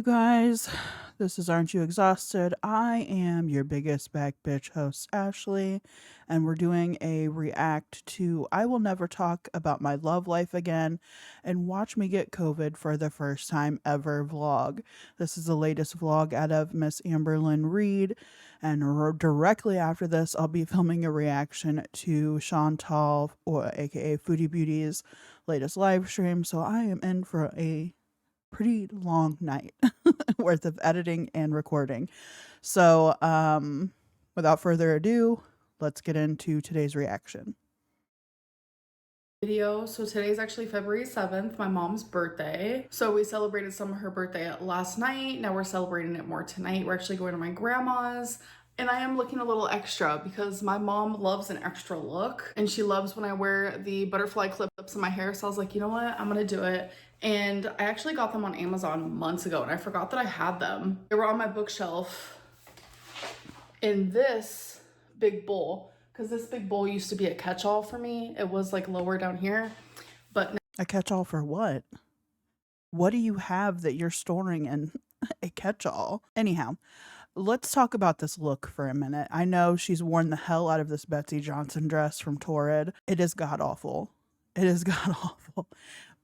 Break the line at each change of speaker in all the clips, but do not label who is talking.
you guys. This is Aren't You Exhausted? I am your biggest back bitch host, Ashley, and we're doing a react to I Will Never Talk About My Love Life Again and Watch Me Get COVID for the First Time Ever vlog. This is the latest vlog out of Miss Amberlynn Reid, and directly after this, I'll be filming a reaction to Chantal, or aka Foodie Beauty's latest live stream, so I am in for a pretty long night worth of editing and recording. So, without further ado, let's get into today's reaction.
Video. So today's actually February 7th, my mom's birthday. So we celebrated some of her birthday last night. Now we're celebrating it more tonight. We're actually going to my grandma's. And I am looking a little extra because my mom loves an extra look and she loves when I wear the butterfly clips in my hair. So I was like, you know what? I'm gonna do it. And I actually got them on Amazon months ago and I forgot that I had them. They were on my bookshelf in this big bowl because this big bowl used to be a catch-all for me. It was like lower down here, but
A catch-all for what? What do you have that you're storing in a catch-all? Anyhow, let's talk about this look for a minute. I know she's worn the hell out of this Betsy Johnson dress from Torrid. It is god-awful. It is god-awful.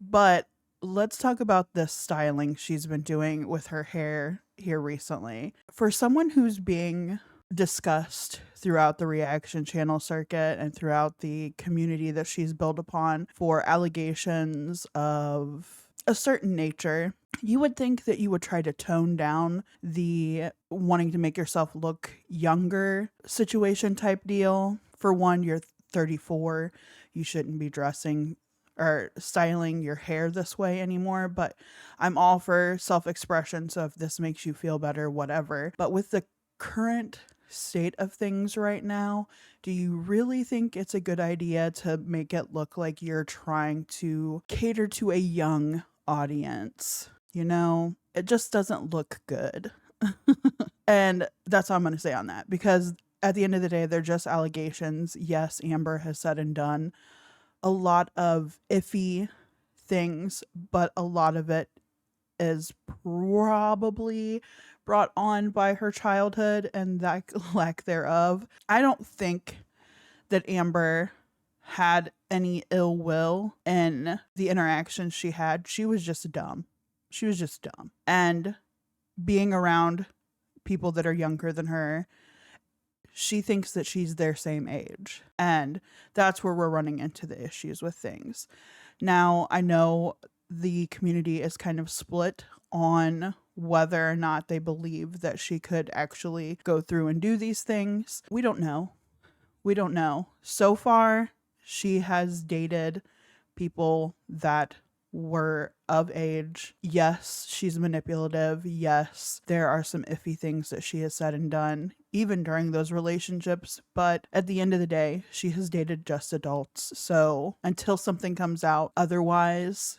But let's talk about this styling she's been doing with her hair here recently. For someone who's being discussed throughout the reaction channel circuit and throughout the community that she's built upon for allegations of a certain nature, you would think that you would try to tone down the wanting to make yourself look younger situation type deal. For one, you're 34. You shouldn't be dressing or styling your hair this way anymore, but I'm all for self-expression, so if this makes you feel better, whatever. But with the current state of things right now, do you really think it's a good idea to make it look like you're trying to cater to a young audience? You know, it just doesn't look good. And that's all I'm going to say on that, because at the end of the day, they're just allegations. Yes, Amber has said and done a lot of iffy things, but a lot of it is probably brought on by her childhood and that lack thereof. I don't think that Amber had any ill will in the interactions she had. She was just dumb. She was just dumb. And being around people that are younger than her, she thinks that she's their same age. And that's where we're running into the issues with things. Now, I know the community is kind of split on whether or not they believe that she could actually go through and do these things. We don't know. We don't know. So far, she has dated people that were of age. Yes, she's manipulative. Yes, there are some iffy things that she has said and done, even during those relationships. But at the end of the day, she has dated just adults. So until something comes out otherwise,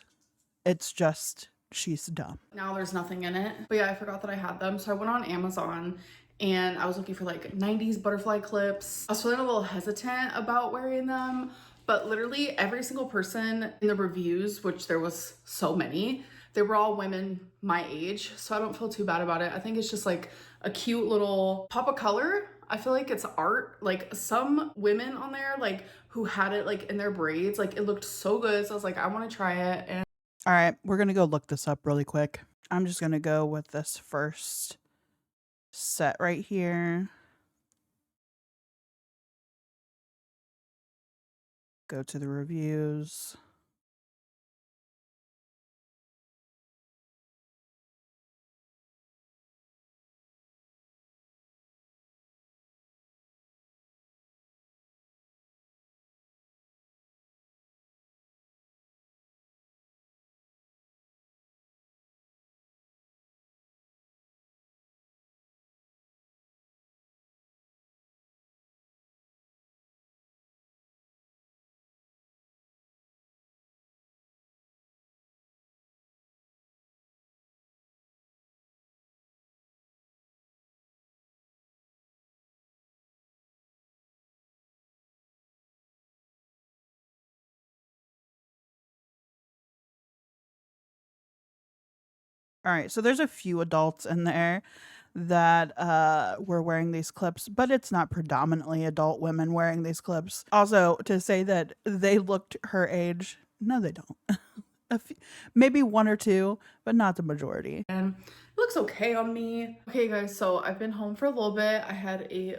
it's just she's dumb.
now there's nothing in it. But yeah, I forgot that I had them. So I went on Amazon and I was looking for like 90s butterfly clips. I was feeling a little hesitant about wearing them, but literally every single person in the reviews, which there was so many, they were all women my age. So I don't feel too bad about it. I think it's just like a cute little pop of color. I feel like it's art. Like some women on there, like who had it like in their braids, like it looked so good. So I was like, I want to try it. And
All right, we're going to go look this up really quick. I'm just going to go with this first set right here. Go to the reviews. All right, so there's a few adults in there that were wearing these clips, but it's not predominantly adult women wearing these clips. Also, to say that they looked her age, no, they don't. Maybe one or two, but not the majority.
And it looks okay on me. Okay, guys, so I've been home for a little bit. I had a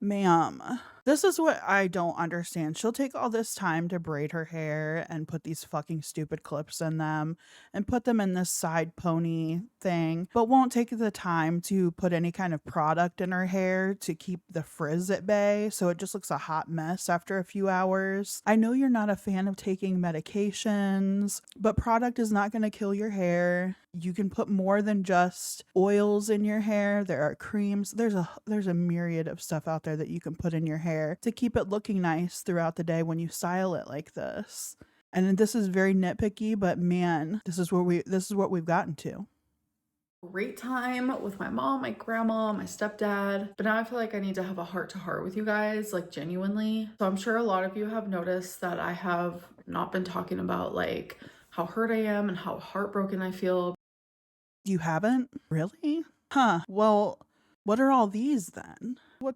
Ma'am, this is what I don't understand. She'll take all this time to braid her hair and put these fucking stupid clips in them and put them in this side pony thing, but won't take the time to put any kind of product in her hair to keep the frizz at bay, so it just looks a hot mess after a few hours. I know you're not a fan of taking medications, but product is not going to kill your hair. You can put more than just oils in your hair. There are creams. There's a myriad of stuff out there that you can put in your hair to keep it looking nice throughout the day when you style it like this. And this is very nitpicky, but man, this is what we've gotten to.
great time with my mom, my grandma, my stepdad, but now I feel like I need to have a heart-to-heart with you guys, like genuinely. So I'm sure a lot of you have noticed that I have not been talking about like how hurt I am and how heartbroken I feel.
You haven't? Really? Huh. Well, what are all these then? What?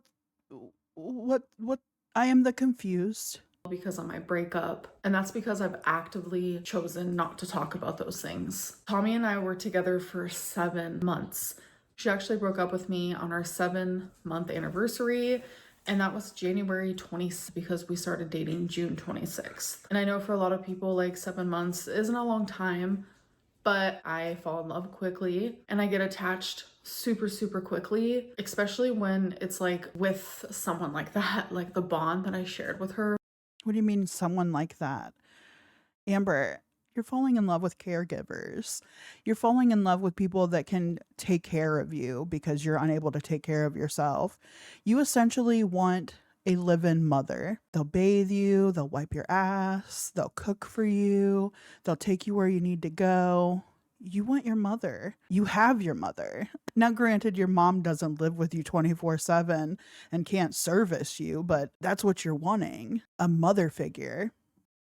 I am the confused.
Because of my breakup, and that's because I've actively chosen not to talk about those things. Tommy and I were together for 7 months. She actually broke up with me on our 7-month anniversary, and that was January 20th because we started dating June 26th. And I know for a lot of people, like 7 months isn't a long time, but I fall in love quickly and I get attached super quickly, especially when it's like with someone like that, like the bond that I shared with her.
What do you mean someone like that? Amber, you're falling in love with caregivers. You're falling in love with people that can take care of you because you're unable to take care of yourself. You essentially want a live-in mother. They'll bathe you, they'll wipe your ass, they'll cook for you, they'll take you where you need to go. You want your mother. You have your mother. Now, granted, your mom doesn't live with you 24/7 and can't service you, but that's what you're wanting, a mother figure.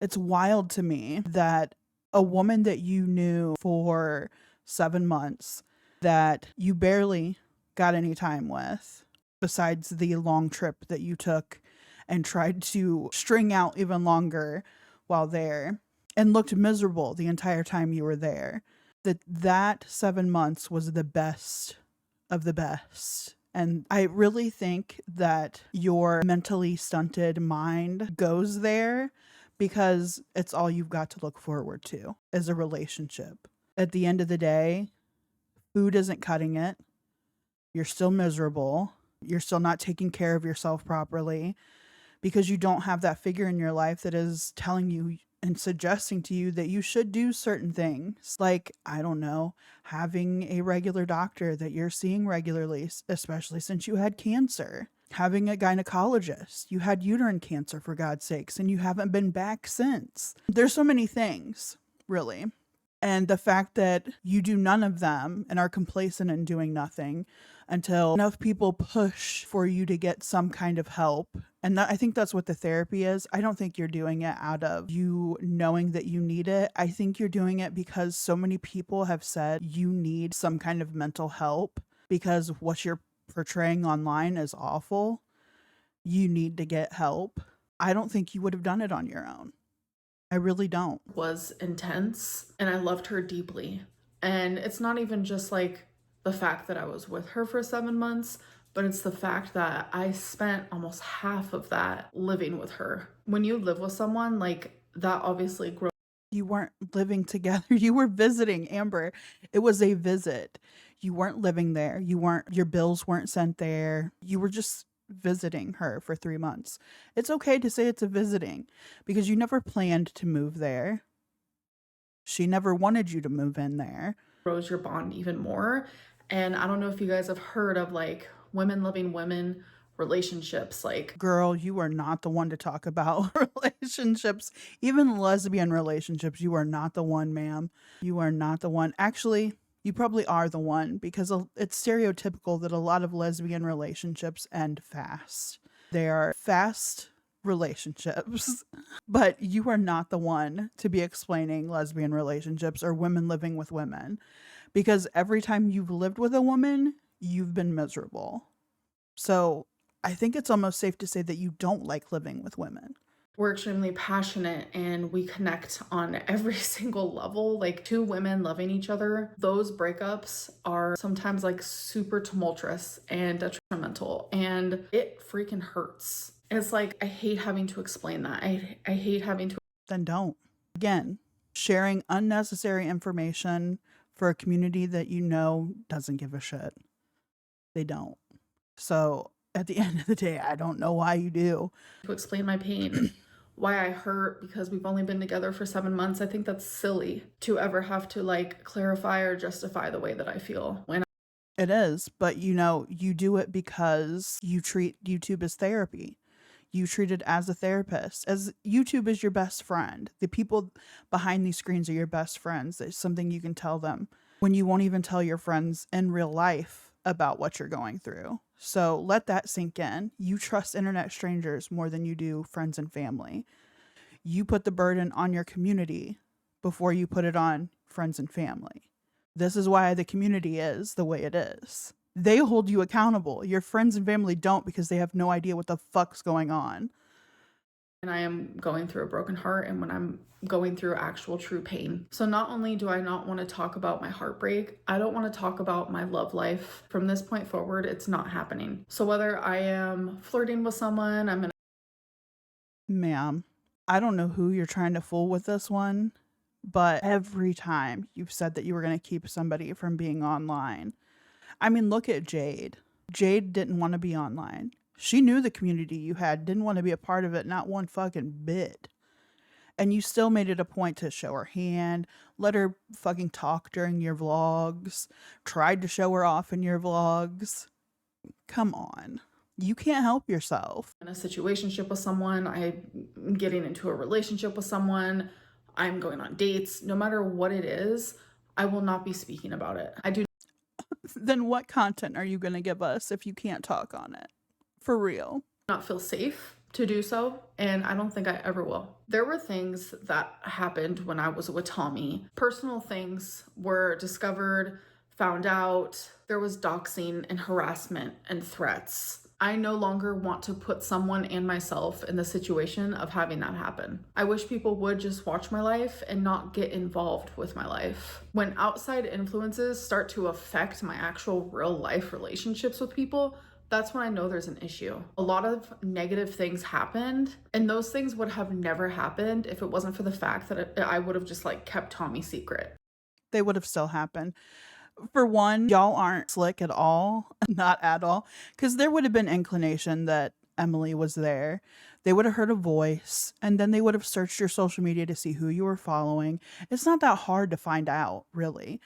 It's wild to me that a woman that you knew for 7 months, that you barely got any time with, besides the long trip that you took and tried to string out even longer while there, and looked miserable the entire time you were there, that 7 months was the best of the best. And I really think that your mentally stunted mind goes there because it's all you've got to look forward to is a relationship. At the end of the day, food isn't cutting it. You're still miserable. You're still not taking care of yourself properly because you don't have that figure in your life that is telling you and suggesting to you that you should do certain things. Like, I don't know, having a regular doctor that you're seeing regularly, especially since you had cancer. Having a gynecologist. You had uterine cancer, for God's sakes, and you haven't been back since. There's so many things, really. And the fact that you do none of them and are complacent in doing nothing until enough people push for you to get some kind of help. And I think that's what the therapy is. I don't think you're doing it out of you knowing that you need it. I think you're doing it because so many people have said you need some kind of mental help because what you're portraying online is awful. You need to get help. I don't think you would have done it on your own. I really don't.
Was intense and I loved her deeply. And it's not even just like the fact that I was with her for 7 months, but it's the fact that I spent almost half of that living with her. When you live with someone, like that obviously grows.
You weren't living together. You were visiting, Amber. It was a visit. You weren't living there. Your bills weren't sent there. You were just visiting her for 3 months. It's okay to say it's a visiting because you never planned to move there. She never wanted you to move in there.
Grows your bond even more. And I don't know if you guys have heard of like women loving women relationships. Like,
girl, you are not the one to talk about relationships, even lesbian relationships. You are not the one, ma'am. You are not the one. Actually, you probably are the one because it's stereotypical that a lot of lesbian relationships end fast. They are fast relationships, but you are not the one to be explaining lesbian relationships or women living with women because every time you've lived with a woman, you've been miserable. So I think it's almost safe to say that you don't like living with women.
We're extremely passionate and we connect on every single level. Like two women loving each other, those breakups are sometimes like super tumultuous and detrimental, and it freaking hurts. It's like, I hate having to explain that. I hate having to.
Then don't. Again, sharing unnecessary information for a community that you know doesn't give a shit. They don't. So at the end of the day, I don't know why you do.
To explain my pain, why I hurt because we've only been together for 7 months. I think that's silly to ever have to like clarify or justify the way that I feel when
It is, but you know, you do it because you treat YouTube as therapy. You treat it as a therapist, as YouTube is your best friend. The people behind these screens are your best friends. It's something you can tell them when you won't even tell your friends in real life about what you're going through. So let that sink in. You trust internet strangers more than you do friends and family. You put the burden on your community before you put it on friends and family. This is why the community is the way it is. They hold you accountable. Your friends and family don't, because they have no idea what the fuck's going on.
I am going through a broken heart and when I'm going through actual true pain. So not only do I not want to talk about my heartbreak, I don't want to talk about my love life. From this point forward, it's not happening. So whether I am flirting with someone, I'm in.
Ma'am, I don't know who you're trying to fool with this one, but every time you've said that you were going to keep somebody from being online. I mean, look at Jade. Jade didn't want to be online. She knew the community you had, didn't want to be a part of it, not one fucking bit. And you still made it a point to show her hand, let her fucking talk during your vlogs, tried to show her off in your vlogs. Come on. You can't help yourself.
In a situationship with someone, I'm getting into a relationship with someone, I'm going on dates, no matter what it is, I will not be speaking about it. I do
Then what content are you going to give us if you can't talk on it? For real.
not feel safe to do so, and I don't think I ever will. There were things that happened when I was with Tommy. Personal things were discovered, found out. There was doxing and harassment and threats. I no longer want to put someone and myself in the situation of having that happen. I wish people would just watch my life and not get involved with my life. When outside influences start to affect my actual real life relationships with people, that's when I know there's an issue. A lot of negative things happened, and those things would have never happened if it wasn't for the fact that I would have just like kept Tommy secret.
They would have still happened. For one, y'all aren't slick at all. Not at all. Because there would have been inclination that Emily was there. They would have heard a voice, and then they would have searched your social media to see who you were following. It's not that hard to find out, really.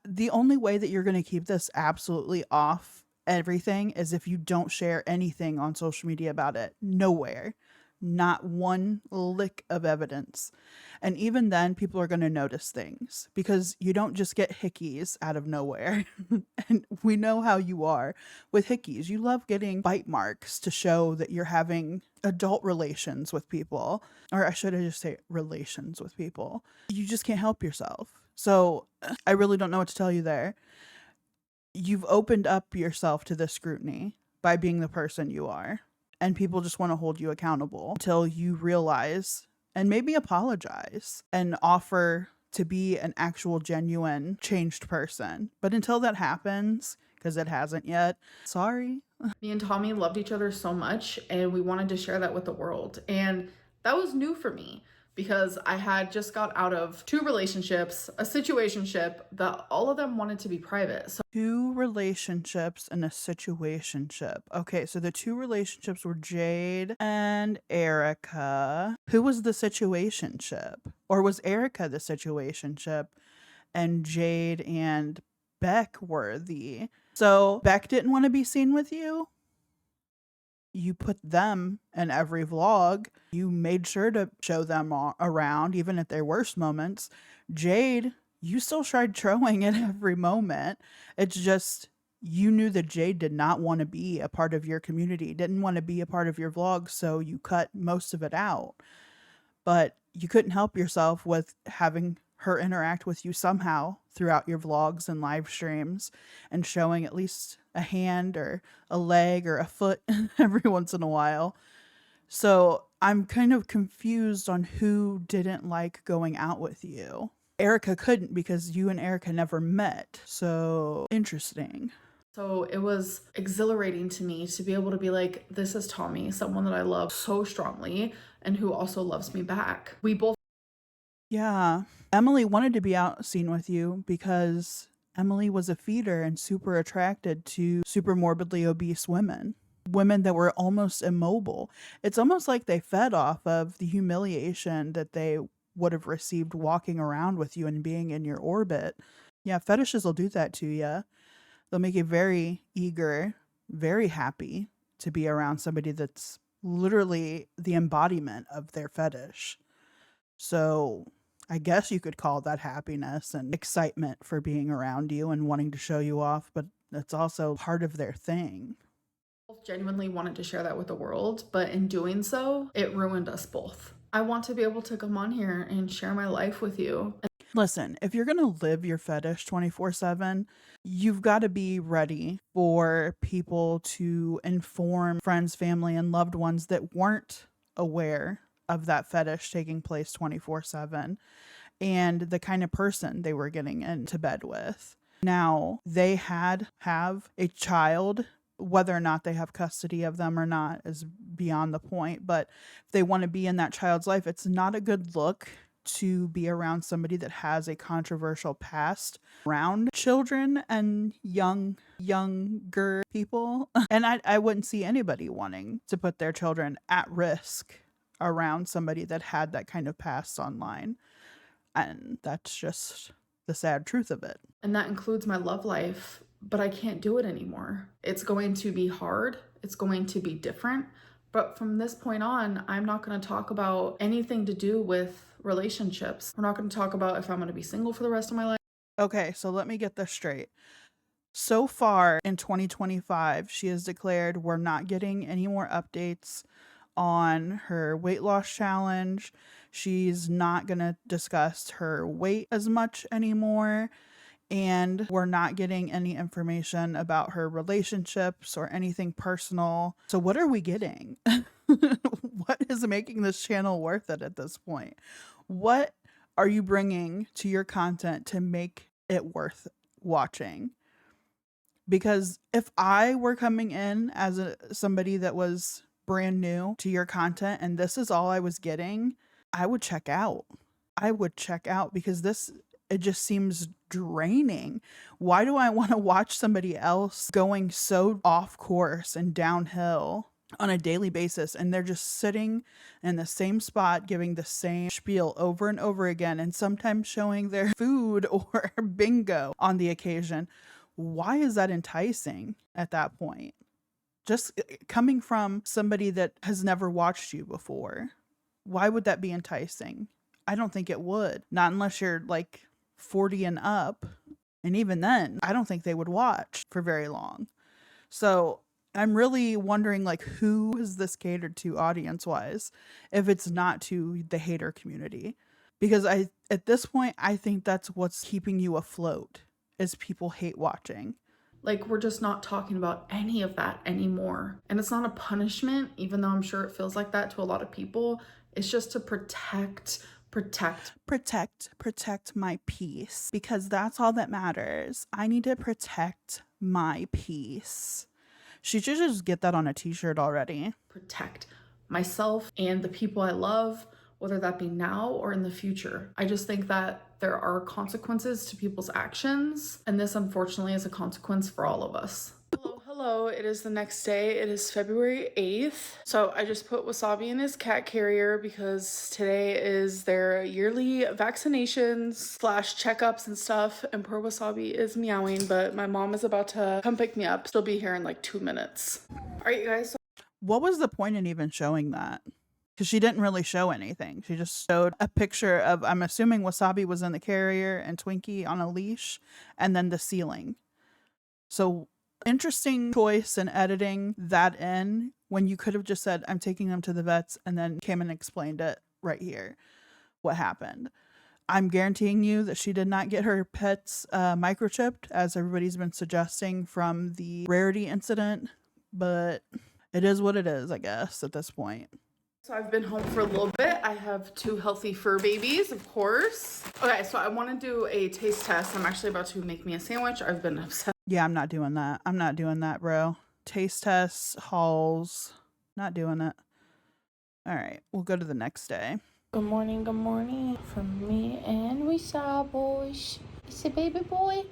The only way that you're going to keep this absolutely off everything is if you don't share anything on social media about it. Nowhere. Not one lick of evidence. And even then, people are going to notice things because you don't just get hickeys out of nowhere. And we know how you are with hickeys. You love getting bite marks to show that you're having adult relations with people. Or I should have just say relations with people. You just can't help yourself. So I really don't know what to tell you there. You've opened up yourself to this scrutiny by being the person you are. And people just want to hold you accountable until you realize and maybe apologize and offer to be an actual genuine changed person. But until that happens, because it hasn't yet, sorry.
Me and Tommy loved each other so much, and we wanted to share that with the world. And that was new for me because I had just got out of 2 relationships, a situationship that all of them wanted to be private. So
2 relationships and a situationship. Okay, so the 2 relationships were Jade and Erica. Who was the situationship? Or was Erica the situationship and Jade and Beck were the... So Beck didn't want to be seen with you? You put them in every vlog. You made sure to show them around, even at their worst moments. Jade, you still tried showing it every moment. It's just, you knew that Jade did not want to be a part of your community, didn't want to be a part of your vlog, so you cut most of it out. But you couldn't help yourself with having her interact with you somehow throughout your vlogs and live streams and showing at least a hand or a leg or a foot every once in a while. So I'm kind of confused on who didn't like going out with you. Erica couldn't because you and Erica never met. So interesting.
So it was exhilarating to me to be able to be like, this is Tommy, someone that I love so strongly and who also loves me back. We both.
Yeah. Emily wanted to be out seen with you because Emily was a feeder and super attracted to super morbidly obese women. Women that were almost immobile. It's almost like they fed off of the humiliation that they would have received walking around with you and being in your orbit. Yeah, fetishes will do that to you. They'll make you very eager, very happy to be around somebody that's literally the embodiment of their fetish. So I guess you could call that happiness and excitement for being around you and wanting to show you off, but it's also part of their thing.
Both genuinely wanted to share that with the world, but in doing so, it ruined us both. I want to be able to come on here and share my life with you.
Listen, if you're going to live your fetish 24/7, you've got to be ready for people to inform friends, family, and loved ones that weren't aware of that fetish taking place 24/7 and the kind of person they were getting into bed with. Now, they have a child. Whether or not they have custody of them or not is beyond the point, but if they want to be in that child's life, it's not a good look to be around somebody that has a controversial past around children and younger people. And I wouldn't see anybody wanting to put their children at risk around somebody that had that kind of past online. And that's just the sad truth of it.
And that includes my love life, but I can't do it anymore. It's going to be hard. It's going to be different. But from this point on, I'm not going to talk about anything to do with relationships. We're not going to talk about if I'm going to be single for the rest of my life.
Okay, so let me get this straight. So far in 2025, she has declared we're not getting any more updates on her weight loss challenge. She's not going to discuss her weight as much anymore. And we're not getting any information about her relationships or anything personal. So what are we getting? What is making this channel worth it at this point? What are you bringing to your content to make it worth watching? Because if I were coming in as somebody that was brand new to your content and this is all I was getting, I would check out. I would check out because it just seems draining. Why do I want to watch somebody else going so off course and downhill on a daily basis and they're just sitting in the same spot giving the same spiel over and over again and sometimes showing their food or bingo on the occasion? Why is that enticing at that point? Just coming from somebody that has never watched you before, why would that be enticing? I don't think it would. Not unless you're like 40 and up. And even then, I don't think they would watch for very long. So I'm really wondering, like, who is this catered to audience wise if it's not to the hater community? Because at this point, I think that's what's keeping you afloat is people hate watching.
Like, we're just not talking about any of that anymore. And it's not a punishment, even though I'm sure it feels like that to a lot of people. It's just to protect
my peace, because that's all that matters. I need to protect my peace. She should just get that on a t-shirt already.
Protect myself and the people I love, whether that be now or in the future. I just think that there are consequences to people's actions, and this unfortunately is a consequence for all of us. Hello, it is the next day. It is February 8th. So I just put Wasabi in his cat carrier because today is their yearly vaccinations / checkups and stuff. And poor Wasabi is meowing, but my mom is about to come pick me up. She'll be here in like 2 minutes. All right, you guys.
What was the point in even showing that? Because she didn't really show anything. She just showed a picture of, I'm assuming Wasabi was in the carrier and Twinkie on a leash, and then the ceiling. So interesting choice in editing that in when you could have just said, I'm taking them to the vets, and then came and explained it right here, what happened. I'm guaranteeing you that she did not get her pets microchipped, as everybody's been suggesting from the Rarity incident, but it is what it is, I guess, at this point.
So I've been home for a little bit. I have 2 healthy fur babies, of course. Okay, so I want to do a taste test. I'm actually about to make me a sandwich. I've been obsessed.
Yeah, I'm not doing that. I'm not doing that, bro. Taste tests, hauls, not doing it. All right, we'll go to the next day.
Good morning from me and we saw boys. It's a baby boy.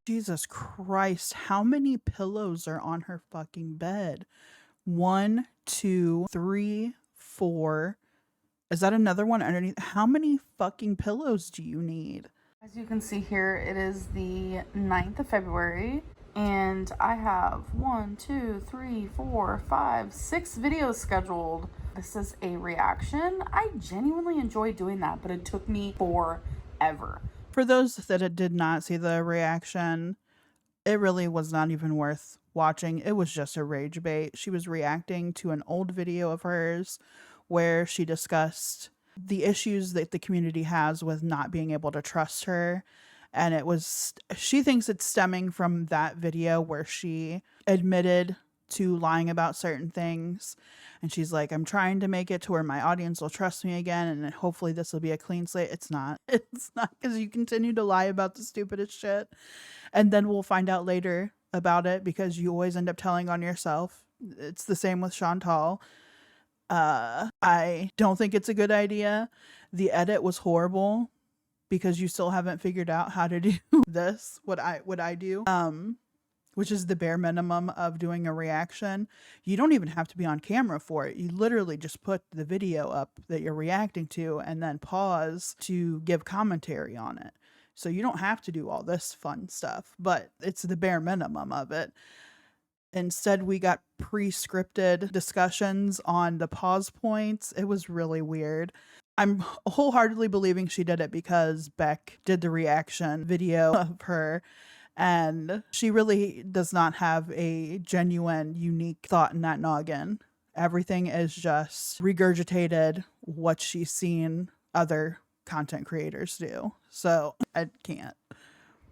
Jesus Christ, how many pillows are on her fucking bed? 1, 2, 3, 4. Is that another one underneath? How many fucking pillows do you need?
As you can see here, it is the 9th of February, and I have 1, 2, 3, 4, 5, 6 videos scheduled. This is a reaction. I genuinely enjoy doing that, but it took me forever.
For those that did not see the reaction, it really was not even worth watching. It was just a rage bait. She was reacting to an old video of hers where she discussed the issues that the community has with not being able to trust her. And she thinks it's stemming from that video where she admitted to lying about certain things. And she's like, I'm trying to make it to where my audience will trust me again. And hopefully this will be a clean slate. It's not. It's not, because you continue to lie about the stupidest shit. And then we'll find out later about it because you always end up telling on yourself. It's the same with Chantal. I don't think it's a good idea. The edit was horrible because you still haven't figured out how to do this, what I do, which is the bare minimum of doing a reaction. You don't even have to be on camera for it. You literally just put the video up that you're reacting to and then pause to give commentary on it. So you don't have to do all this fun stuff, but it's the bare minimum of it. Instead, we got pre-scripted discussions on the pause points. It was really weird. I'm wholeheartedly believing she did it because Beck did the reaction video of her, and she really does not have a genuine, unique thought in that noggin. Everything is just regurgitated what she's seen other content creators do. So I can't.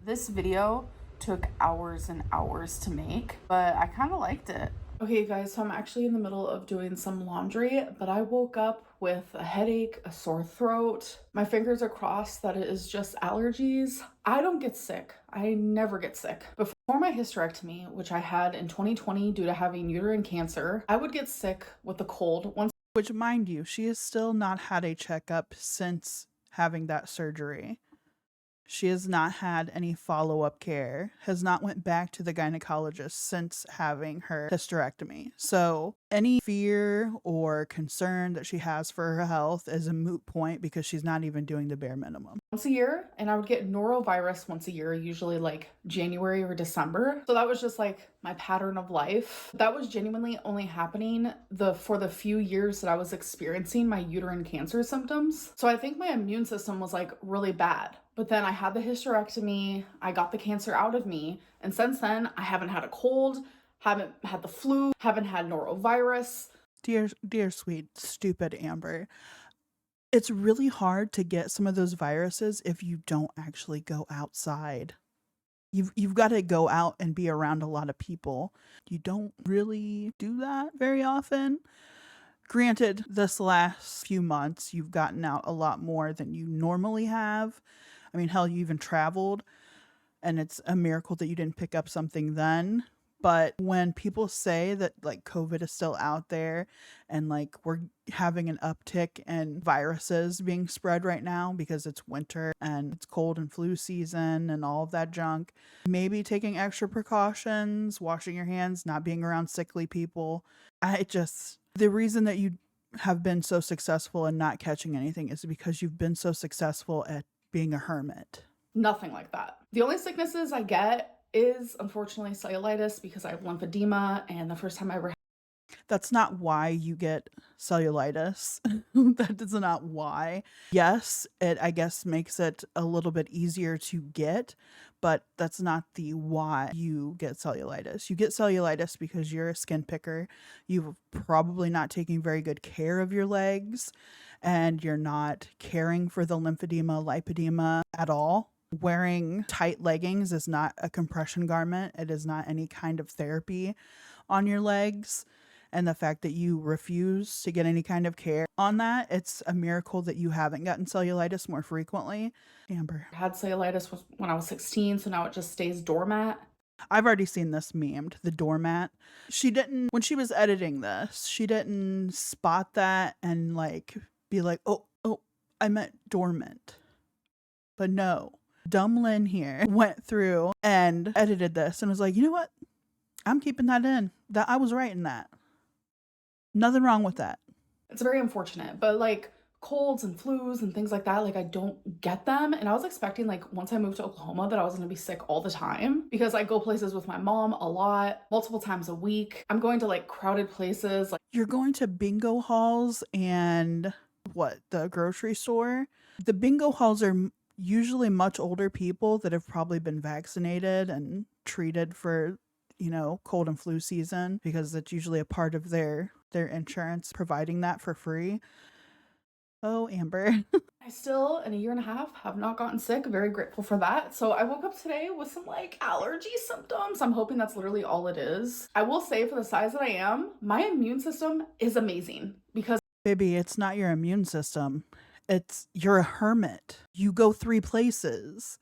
This video took hours and hours to make, but I kind of liked it. Okay, guys, so I'm actually in the middle of doing some laundry, but I woke up with a headache, a sore throat. My fingers are crossed that it is just allergies. I don't get sick. I never get sick. Before my hysterectomy, which I had in 2020 due to having uterine cancer, I would get sick with a cold once.
Which, mind you, she has still not had a checkup since having that surgery. She has not had any follow-up care, has not went back to the gynecologist since having her hysterectomy. So any fear or concern that she has for her health is a moot point because she's not even doing the bare minimum.
Once a year, and I would get norovirus once a year, usually like January or December. So that was just like my pattern of life. That was genuinely only happening for the few years that I was experiencing my uterine cancer symptoms. So I think my immune system was like really bad. But then I had the hysterectomy, I got the cancer out of me, and since then I haven't had a cold, haven't had the flu, haven't had norovirus.
Dear sweet, stupid Amber. It's really hard to get some of those viruses if you don't actually go outside. You've got to go out and be around a lot of people. You don't really do that very often. Granted, this last few months, you've gotten out a lot more than you normally have. I mean, hell, you even traveled, and it's a miracle that you didn't pick up something then. But when people say that like COVID is still out there and like we're having an uptick in viruses being spread right now because it's winter and it's cold and flu season and all of that junk, maybe taking extra precautions, washing your hands, not being around sickly people. The reason that you have been so successful in not catching anything is because you've been so successful at being a hermit.
Nothing like that. The only sicknesses I get is unfortunately cellulitis because I have lymphedema, and the first time I ever
That's not why you get cellulitis. That is not why. Yes, it, I guess, makes it a little bit easier to get, but that's not the why you get cellulitis. You get cellulitis because you're a skin picker. You're probably not taking very good care of your legs, and you're not caring for the lymphedema, lipedema at all. Wearing tight leggings is not a compression garment. It is not any kind of therapy on your legs. And the fact that you refuse to get any kind of care on that, it's a miracle that you haven't gotten cellulitis more frequently. Amber.
I had cellulitis when I was 16, so now it just stays doormat.
I've already seen this memed, the doormat. She didn't, when she was editing this, she didn't spot that and like be like, oh, I meant dormant. But no, dumb Lynn here went through and edited this and was like, you know what? I'm keeping that in. That I was right in that. Nothing wrong with that.
It's very unfortunate, but like colds and flus and things like that, like I don't get them. And I was expecting like once I moved to Oklahoma that I was going to be sick all the time because I go places with my mom a lot, multiple times a week. I'm going to like crowded places. Like
you're going to bingo halls and the grocery store. The bingo halls are usually much older people that have probably been vaccinated and treated for, cold and flu season because that's usually a part of their insurance providing that for free. Oh, Amber.
I still, in a year and a half, have not gotten sick. Very grateful for that. So I woke up today with some like allergy symptoms. I'm hoping that's literally all it is. I will say for the size that I am, my immune system is amazing because
baby, it's not your immune system. You're a hermit. You go 3 places.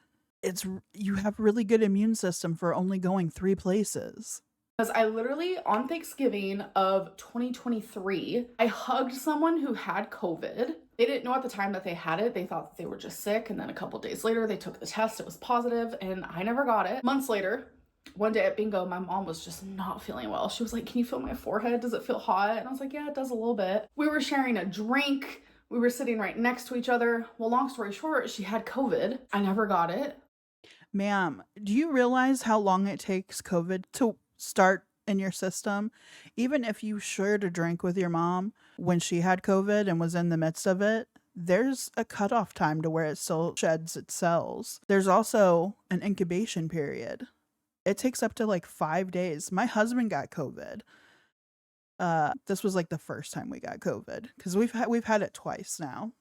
You have really good immune system for only going 3 places.
Because I literally, on Thanksgiving of 2023, I hugged someone who had COVID. They didn't know at the time that they had it. They thought that they were just sick. And then a couple days later, they took the test. It was positive, and I never got it. Months later, one day at bingo, my mom was just not feeling well. She was like, can you feel my forehead? Does it feel hot? And I was like, yeah, it does a little bit. We were sharing a drink. We were sitting right next to each other. Well, long story short, she had COVID. I never got it.
Ma'am, do you realize how long it takes COVID to start in your system? Even if you shared a drink with your mom when she had COVID and was in the midst of it, there's a cutoff time to where it still sheds its cells. There's also an incubation period. It takes up to like 5 days. My husband got COVID. This was like the first time we got COVID because we've had it twice now.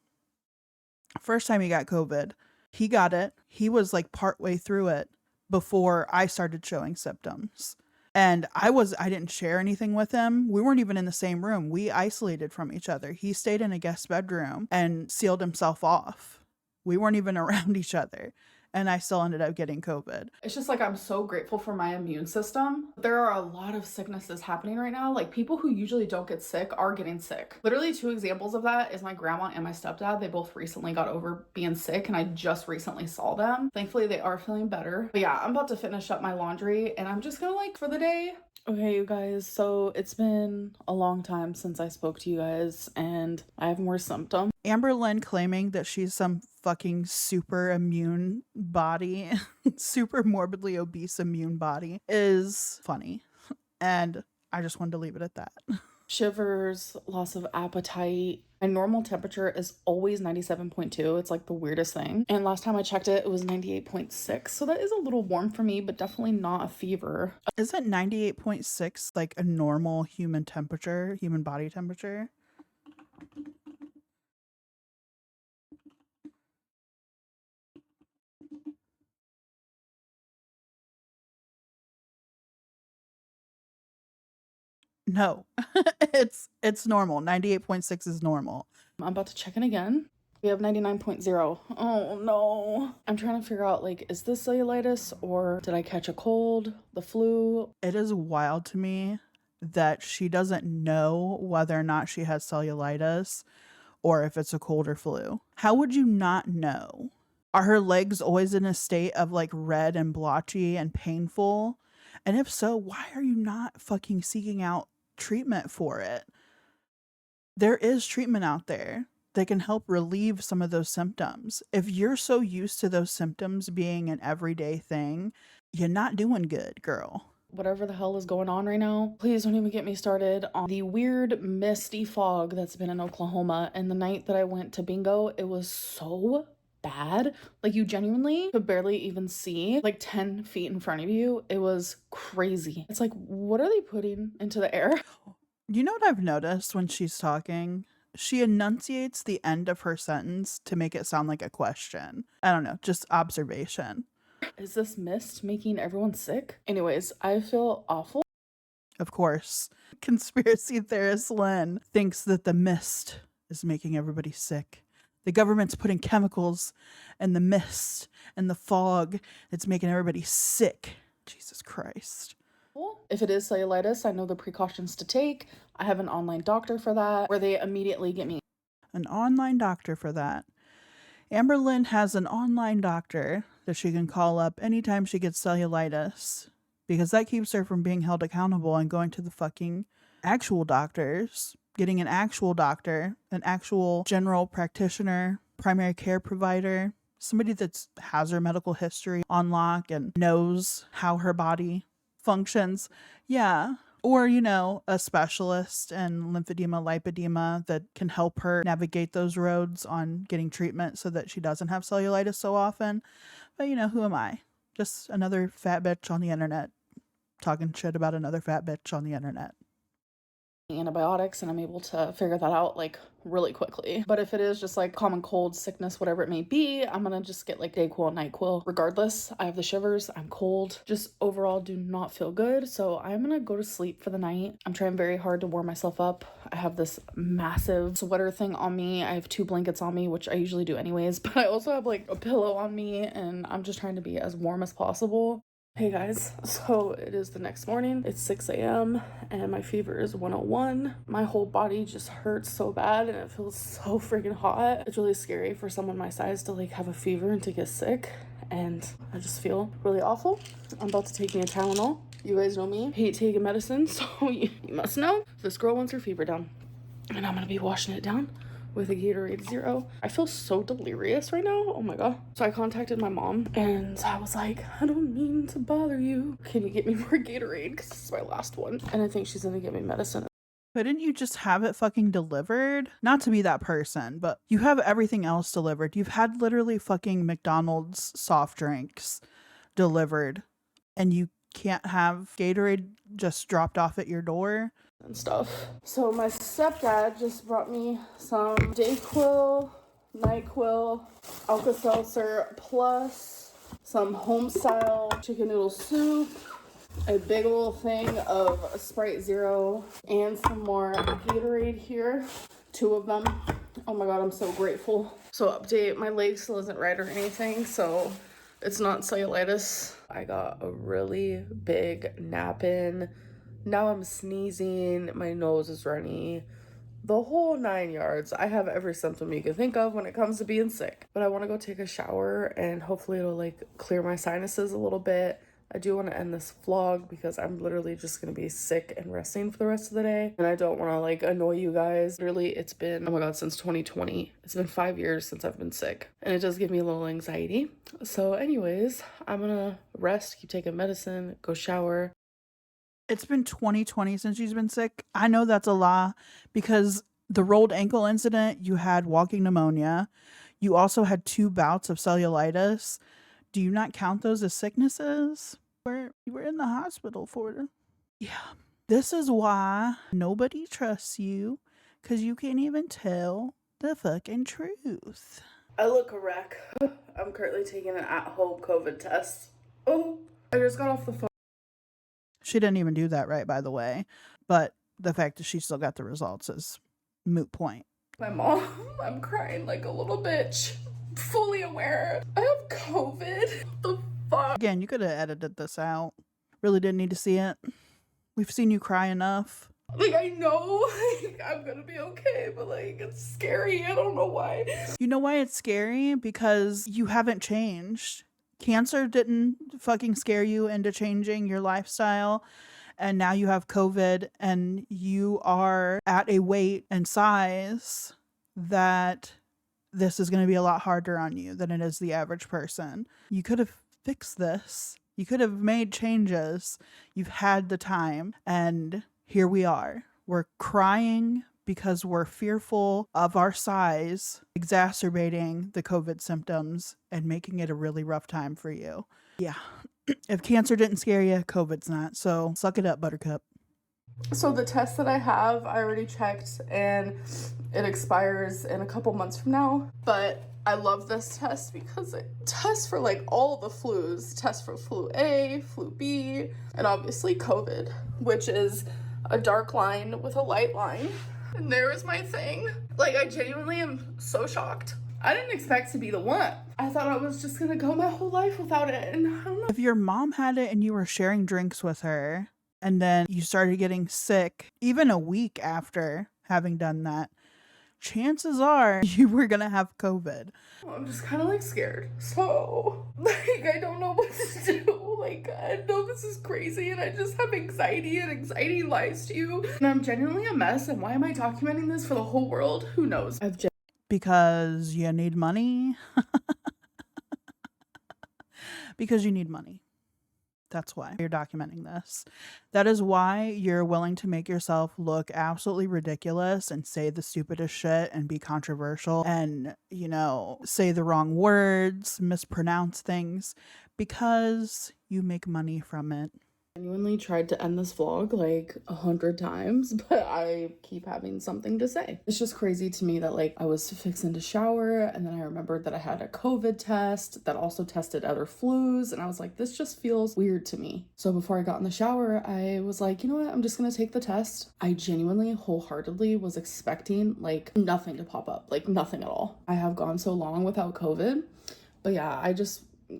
First time he got COVID, he got it. He was like partway through it before I started showing symptoms. And I didn't share anything with him. We weren't even in the same room. We isolated from each other. He stayed in a guest bedroom and sealed himself off. We weren't even around each other. And I still ended up getting COVID.
It's just like, I'm so grateful for my immune system. There are a lot of sicknesses happening right now. Like people who usually don't get sick are getting sick. Literally 2 examples of that is my grandma and my stepdad. They both recently got over being sick and I just recently saw them. Thankfully they are feeling better. But yeah, I'm about to finish up my laundry and I'm just gonna like for the day. Okay, you guys, so it's been a long time since I spoke to you guys and I have more symptoms.
Amberlynn claiming that she's some fucking super immune body, super morbidly obese immune body is funny. And I just wanted to leave it at that.
Shivers, loss of appetite. My normal temperature is always 97.2. It's like the weirdest thing. And last time I checked it, it was 98.6. So that is a little warm for me, but definitely not a fever.
Isn't 98.6 like a normal human temperature, human body temperature? No, it's normal. 98.6 is normal.
I'm about to check in again. We have 99.0. Oh no. I'm trying to figure out like, is this cellulitis or did I catch a cold, the flu?
It is wild to me that she doesn't know whether or not she has cellulitis or if it's a cold or flu. How would you not know? Are her legs always in a state of like red and blotchy and painful? And if so, why are you not fucking seeking out treatment for it? There is treatment out there that can help relieve some of those symptoms. If you're so used to those symptoms being an everyday thing, you're not doing good, girl.
whatever the hell is going on right now. Please don't even get me started on the weird misty fog that's been in Oklahoma. And the night that I went to bingo, it was so bad. Like, you genuinely could barely even see like 10 feet in front of you. It was crazy. It's like, what are they putting into the air?
You know what I've noticed when she's talking? She enunciates the end of her sentence to make it sound like a question. I don't know, just observation.
Is this mist making everyone sick? Anyways, I feel awful.
Of course, conspiracy theorist Lynn thinks that the mist is making everybody sick. The government's putting chemicals in the mist and the fog. It's making everybody sick. Jesus Christ.
If it is cellulitis, I know the precautions to take. I have an online doctor for that where they immediately get me
An online doctor for that. Amberlynn has an online doctor that she can call up anytime she gets cellulitis, because that keeps her from being held accountable and going to the fucking actual doctors, getting an actual doctor, an actual general practitioner, primary care provider, somebody that has her medical history on lock and knows how her body functions. Yeah. Or, you know, a specialist in lymphedema, lipedema that can help her navigate those roads on getting treatment so that she doesn't have cellulitis so often. But, you know, who am I? Just another fat bitch on the internet talking shit about another fat bitch on the internet.
Antibiotics, and I'm able to figure that out like really quickly. But if it is just like common cold, sickness, whatever it may be, I'm gonna just get like Dayquil, NyQuil. Regardless, I have the shivers, I'm cold, just overall do not feel good. So I'm gonna go to sleep for the night. I'm trying very hard to warm myself up. I have this massive sweater thing on me. I have 2 blankets on me, which I usually do anyways, but I also have like a pillow on me, and I'm just trying to be as warm as possible. Hey guys, so it is the next morning. It's 6 a.m. and my fever is 101. My whole body just hurts so bad and it feels so freaking hot. It's really scary for someone my size to like have a fever and to get sick, and I just feel really awful. I'm about to take me a Tylenol. You guys know me, hate taking medicine, so you must know. This girl wants her fever down, and I'm gonna be washing it down with a Gatorade Zero. I feel so delirious right now. Oh my god. So I contacted my mom and I was like, I don't mean to bother you. Can you get me more Gatorade? Because this is my last one. And I think she's gonna give me medicine.
Couldn't you just have it fucking delivered? Not to be that person, but you have everything else delivered. You've had literally fucking McDonald's soft drinks delivered, and you can't have Gatorade just dropped off at your door?
And stuff. So my stepdad just brought me some Dayquil, NyQuil, Alka-Seltzer, plus some home-style chicken noodle soup, a big old thing of Sprite Zero, and some more Gatorade here. 2 of them. Oh my god, I'm so grateful. So update, my leg still isn't right or anything, so it's not cellulitis. I got a really big nap in. Now I'm sneezing, my nose is runny, the whole 9 yards. I have every symptom you can think of when it comes to being sick. But I want to go take a shower and hopefully it'll like clear my sinuses a little bit. I do want to end this vlog because I'm literally just going to be sick and resting for the rest of the day. And I don't want to like annoy you guys. Literally, it's been, oh my god, since 2020. It's been 5 years since I've been sick. And it does give me a little anxiety. So anyways, I'm going to rest, keep taking medicine, go shower.
It's been 2020 since she's been sick. I know that's a lie because the rolled ankle incident, you had walking pneumonia. You also had 2 bouts of cellulitis. Do you not count those as sicknesses? You were in the hospital for them. Yeah. This is why nobody trusts you, because you can't even tell the fucking truth.
I look a wreck. I'm currently taking an at-home COVID test. Oh, I just got off the phone.
She didn't even do that right, by the way. But the fact that she still got the results is moot point.
My mom, I'm crying like a little bitch. Fully aware I have COVID. What the fuck?
Again, you could have edited this out. Really didn't need to see it. We've seen you cry enough.
Like, I know like, I'm gonna be okay, but like, it's scary. I don't know why.
You know why it's scary? Because you haven't changed. Cancer didn't fucking scare you into changing your lifestyle. And now you have COVID and you are at a weight and size that this is going to be a lot harder on you than it is the average person. You could have fixed this You could have made changes. You've had the time. And here we are. We're crying because we're fearful of our size, exacerbating the COVID symptoms and making it a really rough time for you. Yeah. If cancer didn't scare you, COVID's not. So suck it up, Buttercup.
So the test that I have, I already checked, and it expires in a couple months from now. But I love this test because it tests for like all the flus. Tests for flu A, flu B, and obviously COVID, which is a dark line with a light line. And there is my thing. Like, I genuinely am so shocked. I didn't expect to be the one. I thought I was just gonna go my whole life without it, and I don't know.
If your mom had it and you were sharing drinks with her, and then you started getting sick, even a week after having done that, chances are you were gonna have COVID.
I'm just kind of like scared. So, like, I don't know what to do. Like, I know this is crazy and I just have anxiety, and anxiety lies to you. And I'm genuinely a mess. And why am I documenting this for the whole world? Who knows?
Because you need money. Because you need money. That's why you're documenting this. That is why you're willing to make yourself look absolutely ridiculous and say the stupidest shit and be controversial and, you know, say the wrong words, mispronounce things, because you make money from it.
Genuinely tried to end this vlog like 100 times, but I keep having something to say. It's just crazy to me that like I was fixing to shower, and then I remembered that I had a COVID test that also tested other flus, and I was like, this just feels weird to me. So before I got in the shower, I was like, you know what, I'm just gonna take the test. I genuinely wholeheartedly was expecting like nothing to pop up, like nothing at all. I have gone so long without COVID, but yeah,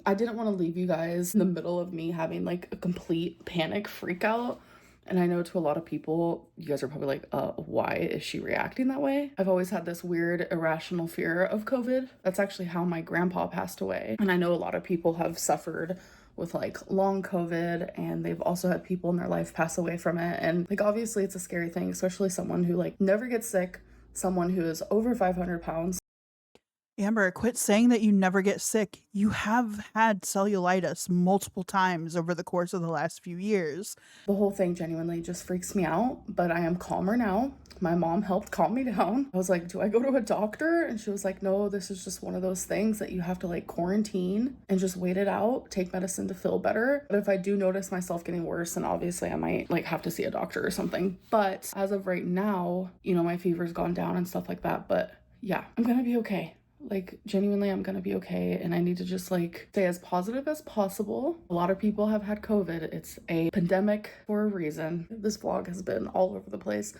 I didn't want to leave you guys in the middle of me having like a complete panic freak out. And I know to a lot of people, you guys are probably like, why is she reacting that way? I've always had this weird irrational fear of COVID. That's actually how my grandpa passed away. And I know a lot of people have suffered with like long COVID, and they've also had people in their life pass away from it. And like, obviously it's a scary thing, especially someone who like never gets sick, someone who is over 500 pounds.
Amber, quit saying that you never get sick. You have had cellulitis multiple times over the course of the last few years.
The whole thing genuinely just freaks me out, but I am calmer now. My mom helped calm me down. I was like, do I go to a doctor? And she was like, no, this is just one of those things that you have to like quarantine and just wait it out, take medicine to feel better. But if I do notice myself getting worse, then obviously I might like have to see a doctor or something. But as of right now, you know, my fever's gone down and stuff like that. But yeah, I'm gonna be okay. Like, genuinely, I'm gonna be okay, and I need to just like stay as positive as possible. A lot of people have had COVID. It's a pandemic for a reason. This vlog has been all over the place,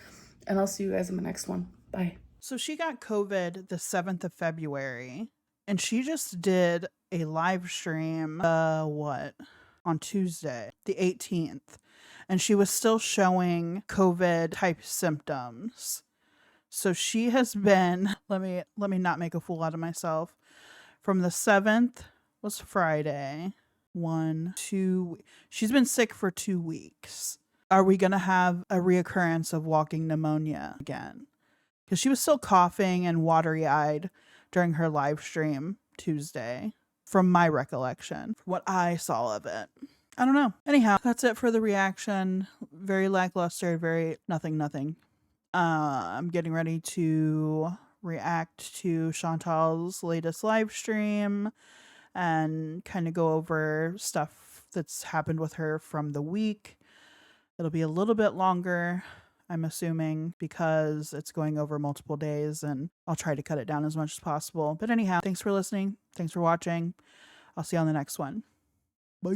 and I'll see you guys in the next one. Bye.
So she got COVID the 7th of February, and she just did a live stream, on Tuesday, the 18th, and she was still showing COVID type symptoms. So she has been, let me not make a fool out of myself. From the 7th was Friday. 1, 2. She's been sick for 2 weeks. Are we going to have a reoccurrence of walking pneumonia again? Because she was still coughing and watery-eyed during her live stream Tuesday, from my recollection, from what I saw of it. I don't know. Anyhow, that's it for the reaction. Very lackluster, very nothing. I'm getting ready to react to Chantal's latest live stream and kind of go over stuff that's happened with her from the week. It'll be a little bit longer, I'm assuming, because it's going over multiple days, and I'll try to cut it down as much as possible. But anyhow, thanks for listening. Thanks for watching. I'll see you on the next one. Bye.